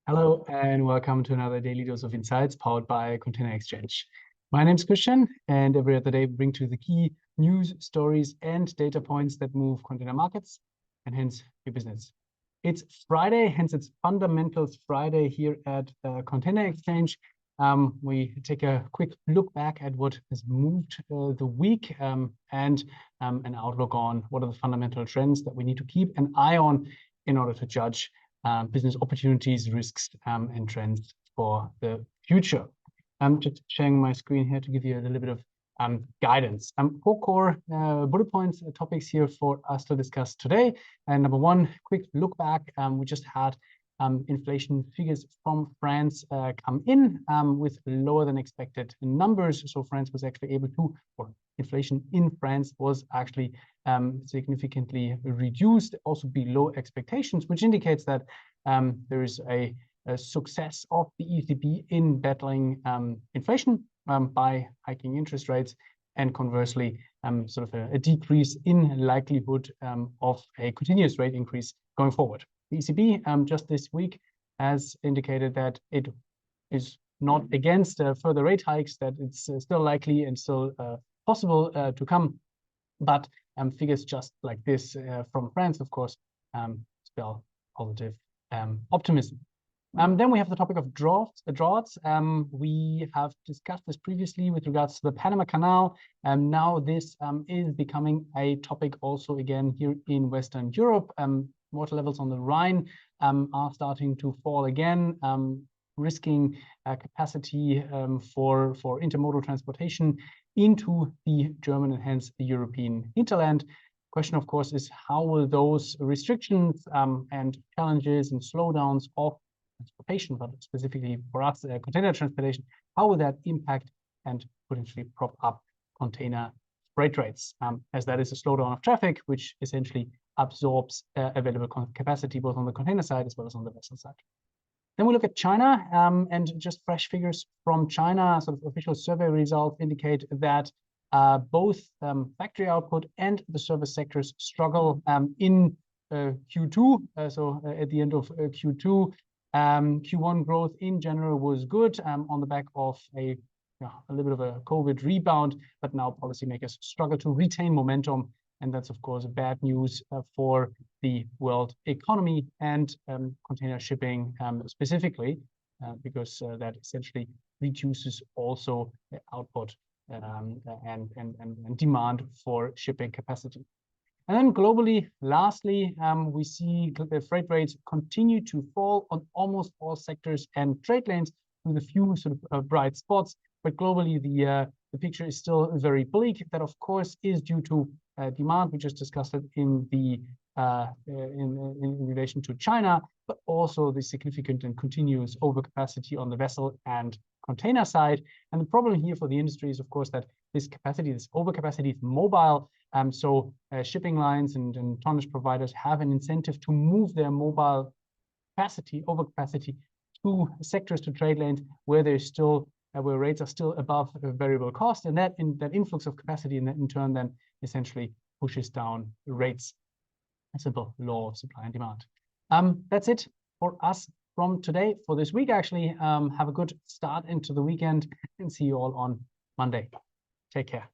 Hello and welcome to another daily dose of insights powered by Container Exchange. My name is Christian, and every other day we bring to you the key news, stories, and data points that move container markets and hence your business. It's Friday, hence it's Fundamentals Friday here at Container Exchange. We take a quick look back at what has moved the week and an outlook on what are the fundamental trends that we need to keep an eye on in order to judge business opportunities, risks, and trends for the future. I'm just sharing my screen here to give you a little bit of guidance. Four core bullet points, topics here for us to discuss today. And number one, quick look back. We just had inflation figures from France come in with lower than expected numbers. So France was actually able to, or inflation in France was actually significantly reduced, also below expectations, which indicates that there is a success of the ECB in battling inflation by hiking interest rates, and conversely, sort of a decrease in likelihood of a continuous rate increase going forward. The ECB just this week has indicated that it is not against further rate hikes, that it's still likely and still possible to come, but figures just like this from France, of course, spell positive optimism. Then we have the topic of droughts. We have discussed this previously with regards to the Panama Canal. Now this is becoming a topic also again here in Western Europe. Water levels on the Rhine are starting to fall again, risking capacity for intermodal transportation into the German and hence the European hinterland. Question, of course, is how will those restrictions and challenges and slowdowns of transportation, but specifically for us, container transportation, how will that impact and potentially prop up container freight rates, as that is a slowdown of traffic, which essentially absorbs available capacity both on the container side as well as on the vessel side. Then we look at China, and just fresh figures from China. Sort of official survey results indicate that both factory output and the service sectors struggle in Q2. So at the end of Q2, Q1 growth in general was good on the back of a little bit of a COVID rebound, but now policymakers struggle to retain momentum. And that's, of course, bad news for the world economy and container shipping specifically, because that essentially reduces also the output and demand for shipping capacity. And then globally, lastly, we see the freight rates continue to fall on almost all sectors and trade lanes, with a few sort of bright spots. But globally, the picture is still very bleak. That, of course, is due to demand. We just discussed it in the in relation to China, but also the significant and continuous overcapacity on the vessel and container side. And the problem here for the industry is, of course, that this capacity, this overcapacity, is mobile. So shipping lines and tonnage providers have an incentive to move their mobile capacity, overcapacity, to sectors, to trade lanes where there's still where rates are still above variable cost, and that influx of capacity, and that in turn then essentially pushes down rates. A simple law of supply and demand. That's it for us from today, for this week actually. Have a good start into the weekend, and see you all on Monday. Take care.